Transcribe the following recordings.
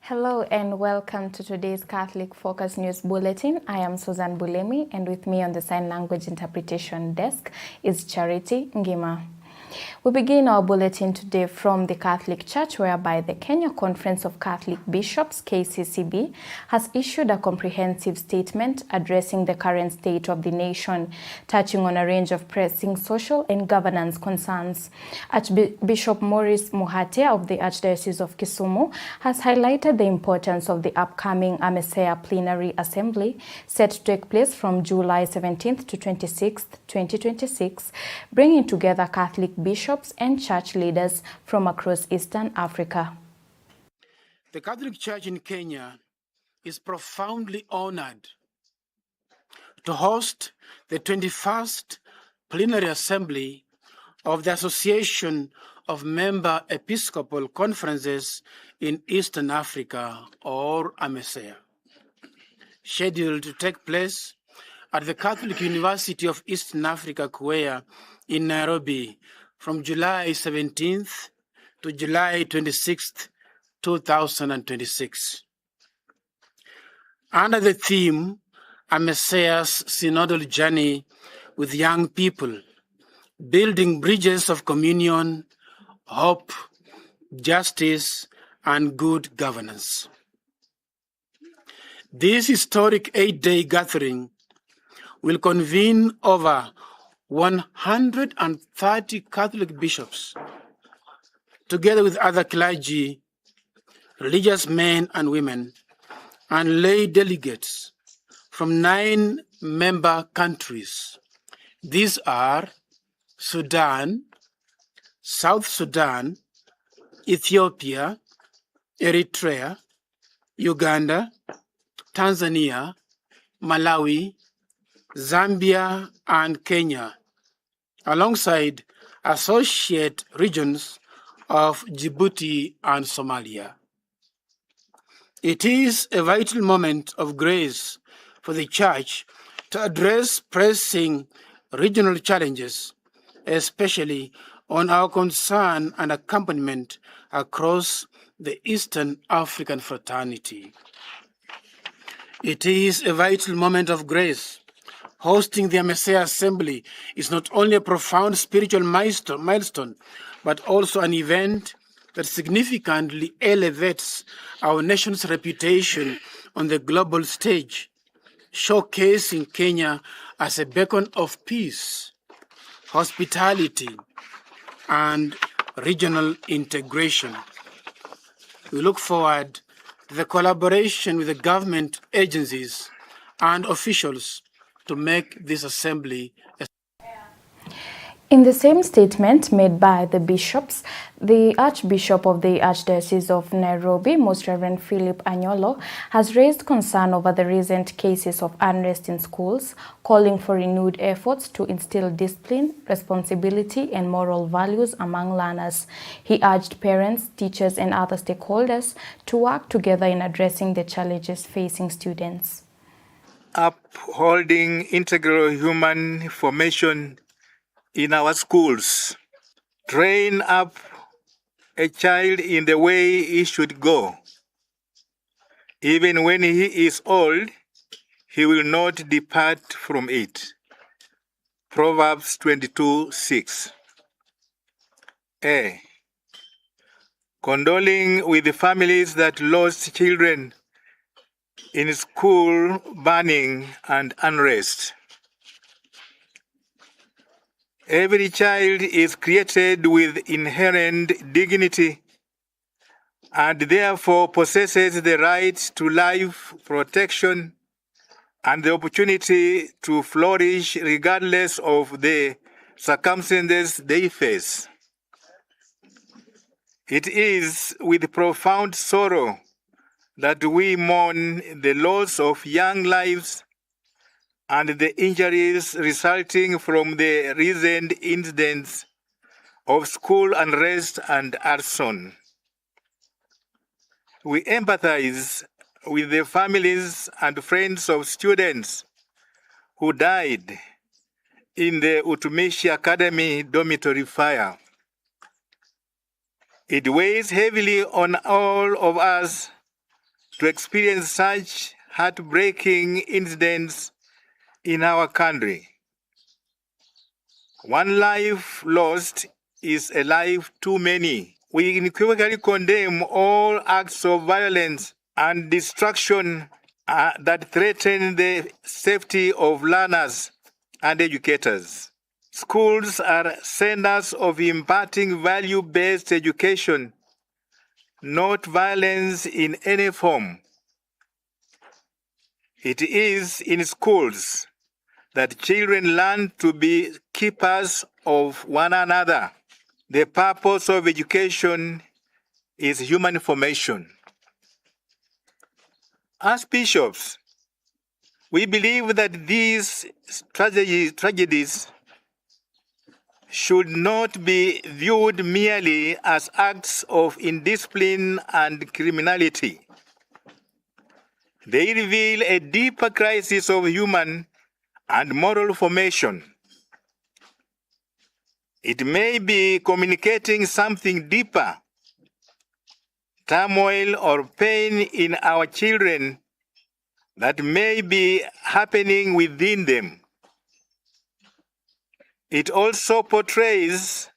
Hello and welcome to today's Catholic Focus News Bulletin. I am Susan Bulemi, and with me on the Sign Language Interpretation Desk is Charity Ngima. We begin our bulletin today from the Catholic Church, whereby the Kenya Conference of Catholic Bishops, KCCB, has issued a comprehensive statement addressing the current state of the nation, touching on a range of pressing social and governance concerns. Archbishop Maurice Muhatia of the Archdiocese of Kisumu has highlighted the importance of the upcoming AMESEA Plenary Assembly, set to take place from July 17th to 26th, 2026, bringing together Catholic bishops and church leaders from across Eastern Africa. The Catholic Church in Kenya is profoundly honored to host the 21st Plenary Assembly of the Association of Member Episcopal Conferences in Eastern Africa, or AMESEA, scheduled to take place at the Catholic University of Eastern Africa, Kuea, in Nairobi, from July 17th to July 26th, 2026. Under the theme, AMESEA's Synodal Journey with Young People, Building Bridges of Communion, Hope, Justice, and Good Governance. This historic 8-day gathering will convene over 130 Catholic bishops, together with other clergy, religious men and women, and lay delegates from 9 member countries. These are Sudan, South Sudan, Ethiopia, Eritrea, Uganda, Tanzania, Malawi, Zambia, and Kenya, alongside associate regions of Djibouti and Somalia. It is a vital moment of grace for the Church to address pressing regional challenges, especially on our concern and accompaniment across the Eastern African fraternity. It is a vital moment of grace. Hosting the AMESEA Assembly is not only a profound spiritual milestone, but also an event that significantly elevates our nation's reputation on the global stage, showcasing Kenya as a beacon of peace, hospitality, and regional integration. We look forward to the collaboration with the government agencies and officials to make this assembly a... In the same statement made by the bishops, the Archbishop of the Archdiocese of Nairobi, Most Reverend Philip Anyolo, has raised concern over the recent cases of unrest in schools, calling for renewed efforts to instill discipline, responsibility, and moral values among learners. He urged parents, teachers, and other stakeholders to work together in addressing the challenges facing students. Upholding integral human formation in our schools. Train up a child in the way he should go. Even when he is old, he will not depart from it. Proverbs 22:6. A. Condoling with the families that lost children in school burning and unrest. Every child is created with inherent dignity and therefore possesses the right to life, protection, and the opportunity to flourish regardless of the circumstances they face. It is with profound sorrow that we mourn the loss of young lives and the injuries resulting from the recent incidents of school unrest and arson. We empathize with the families and friends of students who died in the Utumishi Academy dormitory fire. It weighs heavily on all of us to experience such heartbreaking incidents in our country. One life lost is a life too many. We unequivocally condemn all acts of violence and destruction that threaten the safety of learners and educators. Schools are centers of imparting value-based education, not violence in any form. It is in schools that children learn to be keepers of one another. The purpose of education is human formation. As bishops, we believe that these tragedies should not be viewed merely as acts of indiscipline and criminality. They reveal a deeper crisis of human and moral formation. It may be communicating something deeper, turmoil or pain in our children that may be happening within them. It also portrays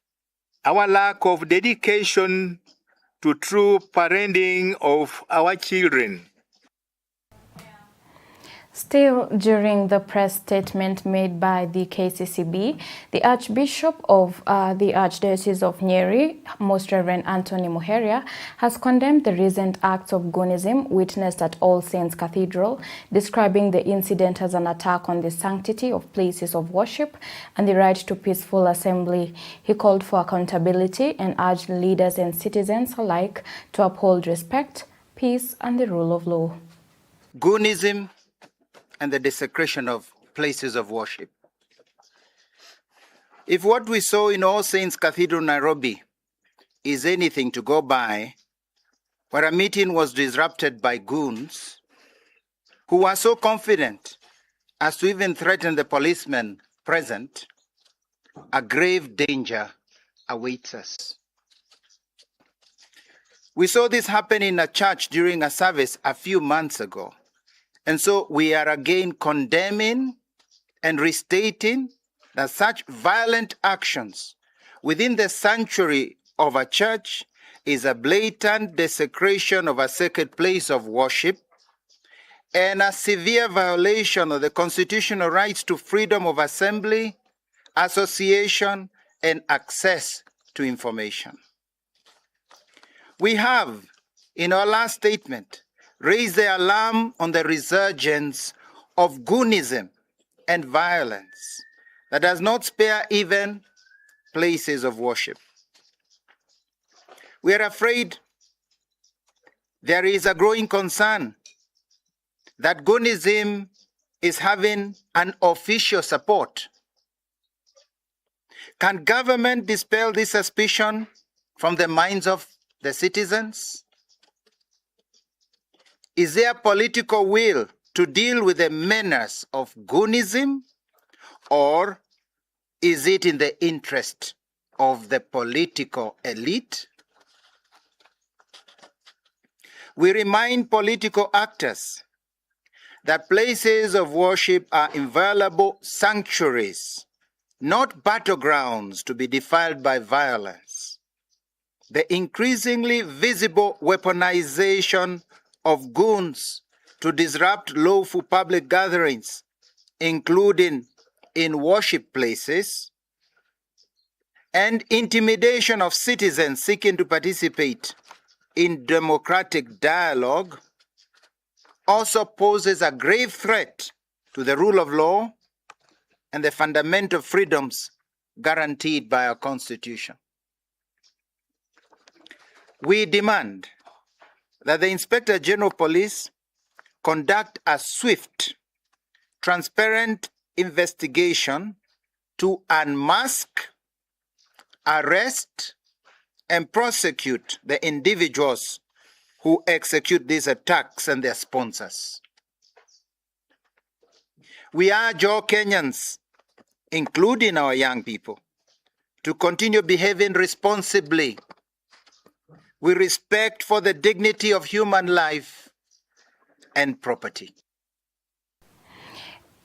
our lack of dedication to true parenting of our children. Still, during the press statement made by the KCCB, the Archbishop of the Archdiocese of Nyeri, Most Reverend Anthony Muheria, has condemned the recent acts of goonism witnessed at All Saints Cathedral, describing the incident as an attack on the sanctity of places of worship and the right to peaceful assembly. He called for accountability and urged leaders and citizens alike to uphold respect, peace, and the rule of law. Goonism and the desecration of places of worship. If what we saw in All Saints Cathedral, Nairobi, is anything to go by, where a meeting was disrupted by goons who were so confident as to even threaten the policemen present, a grave danger awaits us. We saw this happen in a church during a service a few months ago. And so we are again condemning and restating that such violent actions within the sanctuary of a church is a blatant desecration of a sacred place of worship and a severe violation of the constitutional rights to freedom of assembly, association, and access to information. We have, in our last statement, raised the alarm on the resurgence of goonism and violence that does not spare even places of worship. We are afraid there is a growing concern that goonism is having an official support. Can government dispel this suspicion from the minds of the citizens? Is there political will to deal with the menace of goonism, or is it in the interest of the political elite? We remind political actors that places of worship are inviolable sanctuaries, not battlegrounds to be defiled by violence. The increasingly visible weaponization of goons to disrupt lawful public gatherings, including in worship places, and intimidation of citizens seeking to participate in democratic dialogue also poses a grave threat to the rule of law and the fundamental freedoms guaranteed by our Constitution. We demand that the Inspector General of Police conduct a swift, transparent investigation to unmask, arrest, and prosecute the individuals who execute these attacks and their sponsors. We urge all Kenyans, including our young people, to continue behaving responsibly with respect for the dignity of human life and property.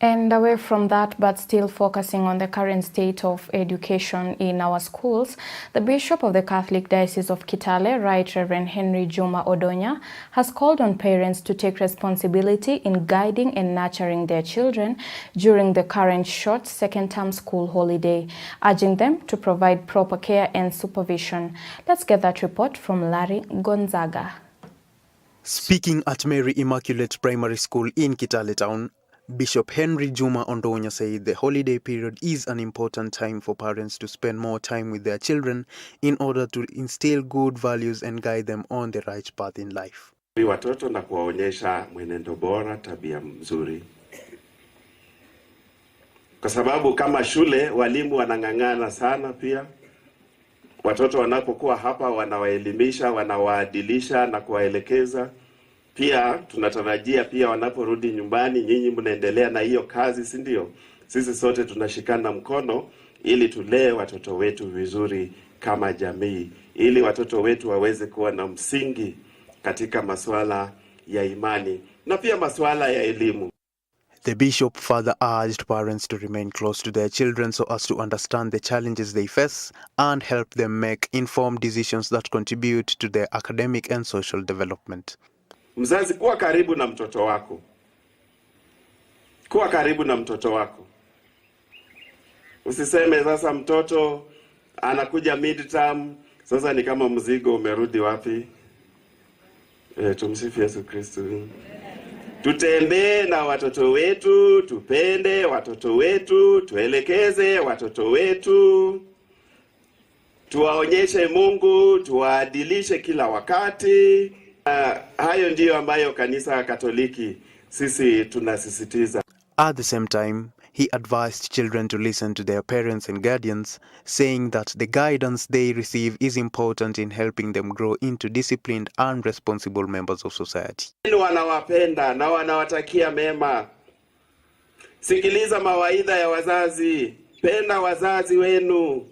And away from that, but still focusing on the current state of education in our schools, the Bishop of the Catholic Diocese of Kitale, Right Reverend Henry Juma Odonya, has called on parents to take responsibility in guiding and nurturing their children during the current short second-term school holiday, urging them to provide proper care and supervision. Let's get that report from Larry Gonzaga. Speaking at Mary Immaculate Primary School in Kitale Town, Bishop Henry Juma Odonya said the holiday period is an important time for parents to spend more time with their children in order to instill good values and guide them on the right path in life. Watoto na kuwaonyesha mwenendo bora, tabia mzuri. Kwa sababu kama shule walimu wanang'ang'ana sana pia. Watoto wanapokuwa hapa wanawaelimisha, wanawaadilisha na kuwaelekeza. Pia tunatarajia pia wanaporudi nyumbani nyinyi mnaendelea na hiyo kazi, si ndio? Sisi sote tunashikana mkono ili tulee watoto wetu vizuri kama jamii, ili watoto wetu waweze kuwa na msingi katika masuala ya imani na pia masuala ya elimu. The bishop further urged parents to remain close to their children so as to understand the challenges they face and help them make informed decisions that contribute to their academic and social development. Mzazi, kuwa karibu na mtoto wako. Kuwa karibu na mtoto wako. Usiseme sasa mtoto anakuja midterm, sasa ni kama mzigo umerudi wapi? Tumsifu Yesu Kristo. Tutembee na watoto wetu, tupende watoto wetu, tuelekeze watoto wetu, tuwaonyeshe Mungu, tuwaadilishe kila wakati. Hayo ndiyo ambayo kanisa Katoliki sisi tunasisitiza. At the same time, he advised children to listen to their parents and guardians, saying that the guidance they receive is important in helping them grow into disciplined and responsible members of society. Wanawapenda na wanawatakia mema. Sikiliza mawaidha ya wazazi, penda wazazi wenu,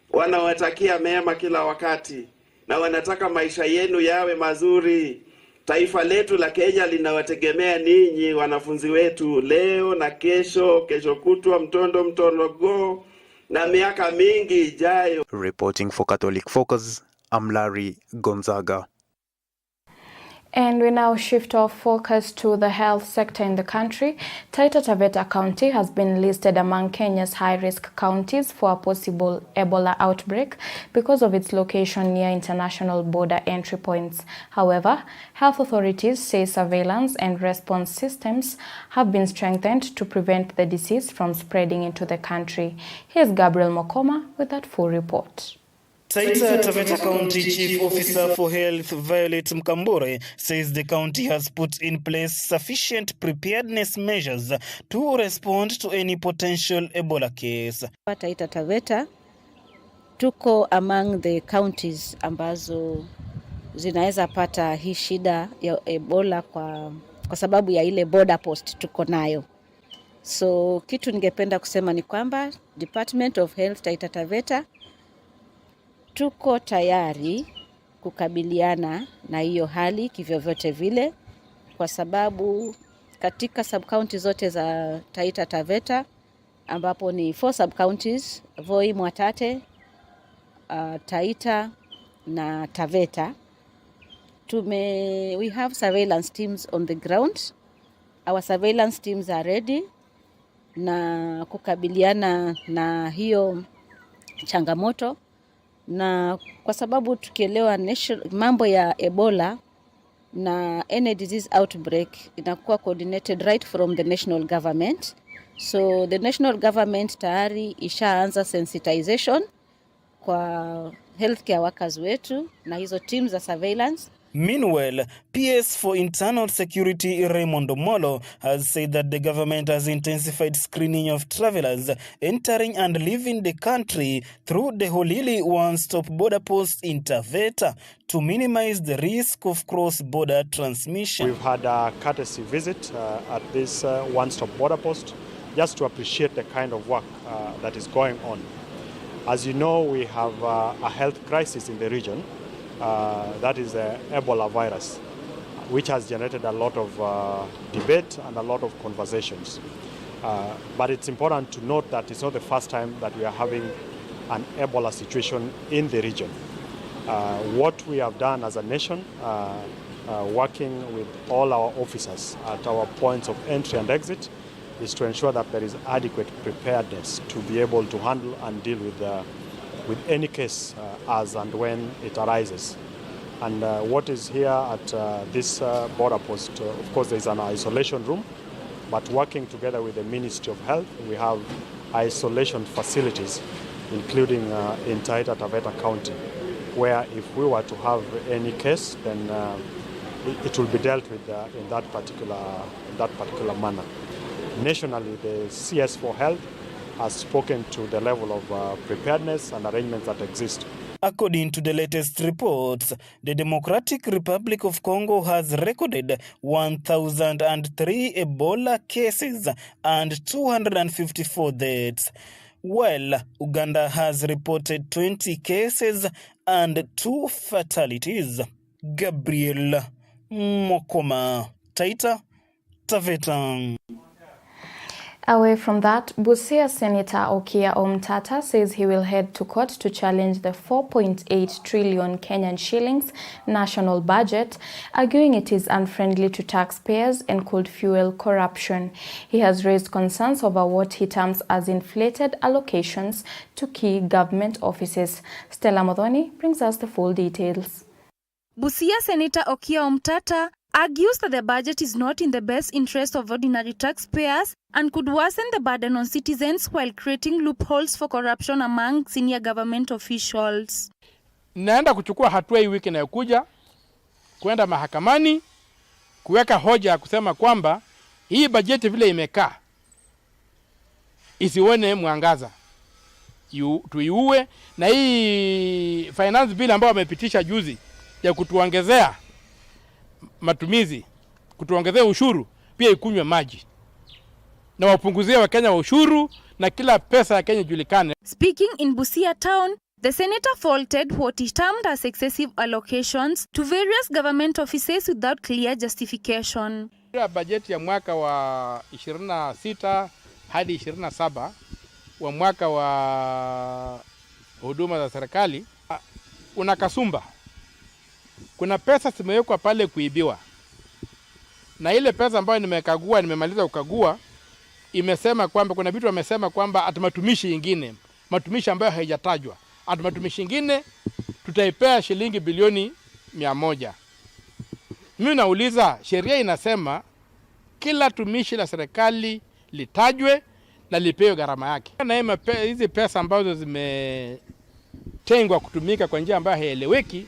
wanawatakia mema kila wakati na wanataka maisha yenu yawe mazuri. Taifa letu la Kenya linawategemea ninyi wanafunzi wetu leo na kesho, kesho kutwa, mtondogo na miaka mingi ijayo. Reporting for Catholic Focus, I'm Larry Gonzaga. And we now shift our focus to the health sector in the country. Taita Taveta County has been listed among Kenya's high-risk counties for a possible Ebola outbreak because of its location near international border entry points. However, health authorities say surveillance and response systems have been strengthened to prevent the disease from spreading into the country. Here's Gabriel Mokoma with that full report. Taita Taveta County Chief Officer for Health Violet Mkambure says the county has put in place sufficient preparedness measures to respond to any potential Ebola case. Taita Taveta tuko among the counties ambazo zinaweza pata hii shida ya Ebola kwa sababu ya ile border post tuko nayo. So kitu ningependa kusema ni kwamba Department of Health Taita Taveta tuko tayari kukabiliana na hiyo hali kivyovyote vile, kwa sababu katika sub-counties zote za Taita Taveta ambapo ni 4 sub-counties, Voi, Mwatate, Taita na Taveta, we have surveillance teams on the ground. Our surveillance teams are ready na kukabiliana na hiyo changamoto. Na kwa sababu tukielewa mambo ya Ebola na any disease outbreak inakuwa coordinated right from the national government. So the national government tayari ishaanza sensitization kwa healthcare workers wetu na hizo teams za surveillance. Meanwhile, PS for Internal Security Raymond Molo has said that the government has intensified screening of travelers entering and leaving the country through the Holili one-stop border post in Taveta to minimize the risk of cross-border transmission. We've had a courtesy visit at this one-stop border post just to appreciate the kind of work that is going on. As you know, we have a health crisis in the region. That is the Ebola virus. which has generated a lot of debate and a lot of conversations. But it's important to note that it's not the first time that we are having an Ebola situation in the region. What we have done as a nation, working with all our officers at our points of entry and exit, is to ensure that there is adequate preparedness to be able to handle and deal with any case as and when it arises. And what is here at this border post, of course, there is an isolation room, but working together with the Ministry of Health, we have isolation facilities, including in Taita Taveta County, where if we were to have any case, then it will be dealt with in that particular manner. Nationally, the CS for Health has spoken to the level of preparedness and arrangements that exist. According to the latest reports, the Democratic Republic of Congo has recorded 1,003 Ebola cases and 254 deaths, while Uganda has reported 20 cases and 2 fatalities. Gabriel Mokoma, Taita Taveta. Away from that, Busia Senator Okiya Omtata says he will head to court to challenge the 4.8 trillion Kenyan shillings national budget, arguing it is unfriendly to taxpayers and could fuel corruption. He has raised concerns over what he terms as inflated allocations to key government offices. Stella Modhoni brings us the full details. Busia Senator Okiya Omtata argues that the budget is not in the best interest of ordinary taxpayers and could worsen the burden on citizens while creating loopholes for corruption among senior government officials. Naenda kuchukua hatua hii wiki inayokuja kwenda mahakamani kuweka hoja ya kusema kwamba hii bajeti vile imekaa isione mwangaza. Tuiue na hii finance bill ambayo wamepitisha juzi ya kutuongezea matumizi, kutuongezea ushuru, pia ikunywe maji. Na wapunguzie Wakenya wa ushuru na kila pesa ya Kenya julikane. Speaking in Busia town, the senator faulted what he termed as excessive allocations to various government offices without clear justification. Bajeti ya mwaka wa 26 hadi 27 wa mwaka wa huduma za serikali una kasumba. Kuna pesa zimewekwa pale kuibiwa. Na ile pesa ambayo nimemaliza kukagua imesema kwamba kuna vitu wamesema kwamba atumatumishi ingine, matumishi ambayo haijatajwa. Atumatumishi ingine tutaipea shilingi bilioni 100. Mimi nauliza, sheria inasema kila tumishi la serikali litajwe na lipewe gharama yake. Na hizi pesa ambazo zimetengwa kutumika kwa njia ambayo haieleweki,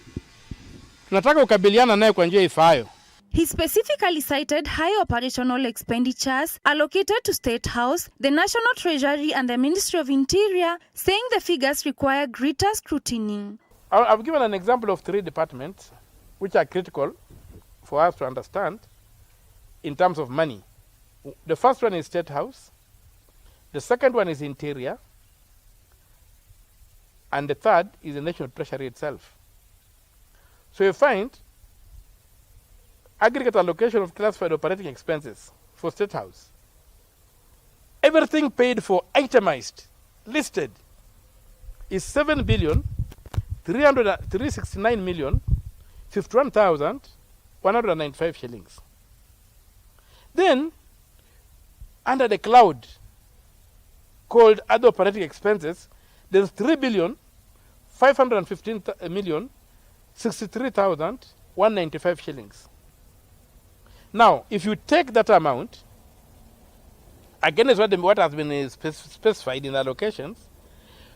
tunataka kukabiliana naye kwa njia ifaayo. He specifically cited high operational expenditures allocated to State House, the National Treasury and the Ministry of Interior, saying the figures require greater scrutiny. I've given an example of 3 departments which are critical for us to understand in terms of money. The first one is State House, the second one is Interior, and the third is the National Treasury itself. So you find aggregate allocation of classified operating expenses for State House. Everything paid for, itemized, listed, is 7,369,051,195 shillings. Then, under the cloud called other operating expenses, there's 3,515,063,195 shillings. Now, if you take that amount, again is what has been specified in allocations,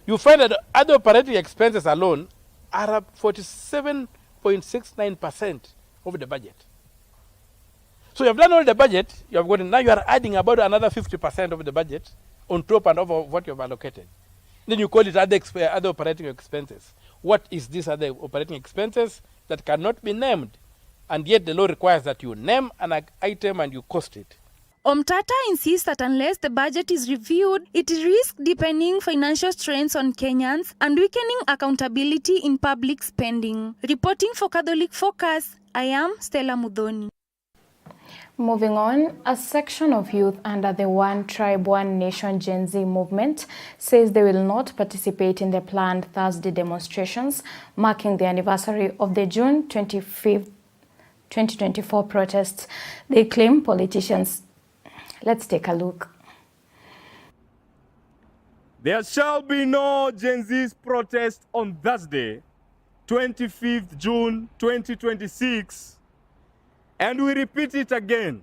you find that other operating expenses alone are up 47.69% of the budget. So you have done all the budget, you have gotten, now you are adding about another 50% of the budget on top and over what you have allocated. Then you call it other operating expenses. What is this other operating expenses that cannot be named? And yet the law requires that you name an item and you cost it. Omtata insists that unless the budget is reviewed, it risks deepening financial strains on Kenyans and weakening accountability in public spending. Reporting for Catholic Focus, I am Stella Mudhoni. Moving on, a section of youth under the One Tribe, One Nation Gen Z movement says they will not participate in the planned Thursday demonstrations marking the anniversary of the June 25th, 2024 protests. They claim politicians. Let's take a look. There shall be no Gen Z's protest on Thursday, 25th June 2026. And we repeat it again.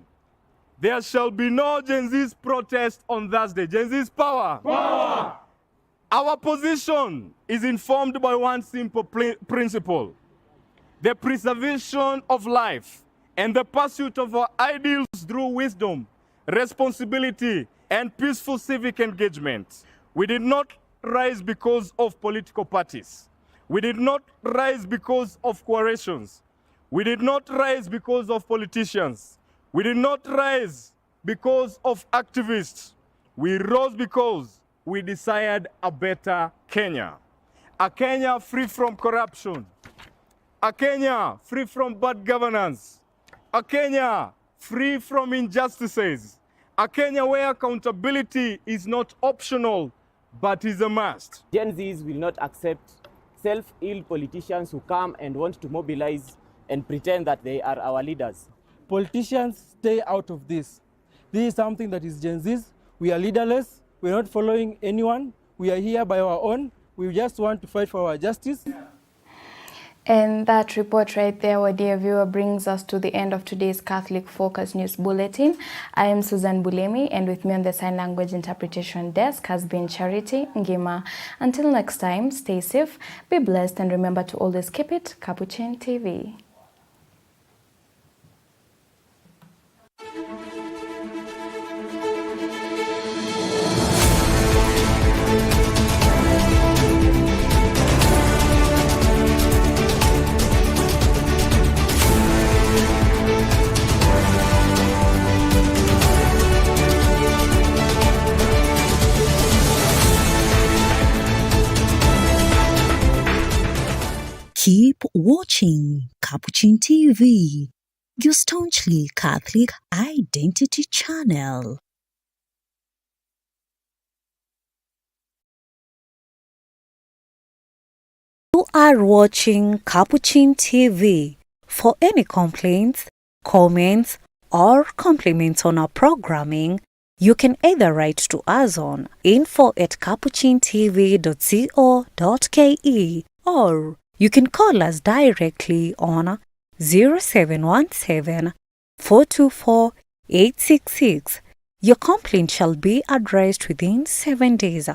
There shall be no Gen Z's protest on Thursday. Gen Z's power. Power! Our position is informed by one simple principle: the preservation of life and the pursuit of our ideals through wisdom, responsibility, and peaceful civic engagement. We did not rise because of political parties. We did not rise because of coalitions. We did not rise because of politicians. We did not rise because of activists. We rose because we desired a better Kenya. A Kenya free from corruption. A Kenya free from bad governance. A Kenya free from injustices. A Kenya where accountability is not optional, but is a must. Gen Zs will not accept self-ill politicians who come and want to mobilize and pretend that they are our leaders. Politicians, stay out of this. This is something that is Gen Zs. We are leaderless. We are not following anyone. We are here by our own. We just want to fight for our justice. And that report right there, our dear viewer, brings us to the end of today's Catholic Focus News Bulletin. I am Susan Bulemi, and with me on the Sign Language Interpretation Desk has been Charity Ngima. Until next time, stay safe, be blessed, and remember to always keep it Capuchin TV. Keep watching Capuchin TV, your staunchly Catholic identity channel. You are watching Capuchin TV. For any complaints, comments, or compliments on our programming, you can either write to us on info@capuchintv.co.ke or you can call us directly on 0717 424 866. Your complaint shall be addressed within 7 days.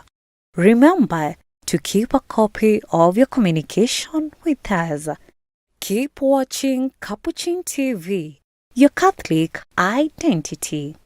Remember to keep a copy of your communication with us. Keep watching Capuchin TV, your Catholic identity.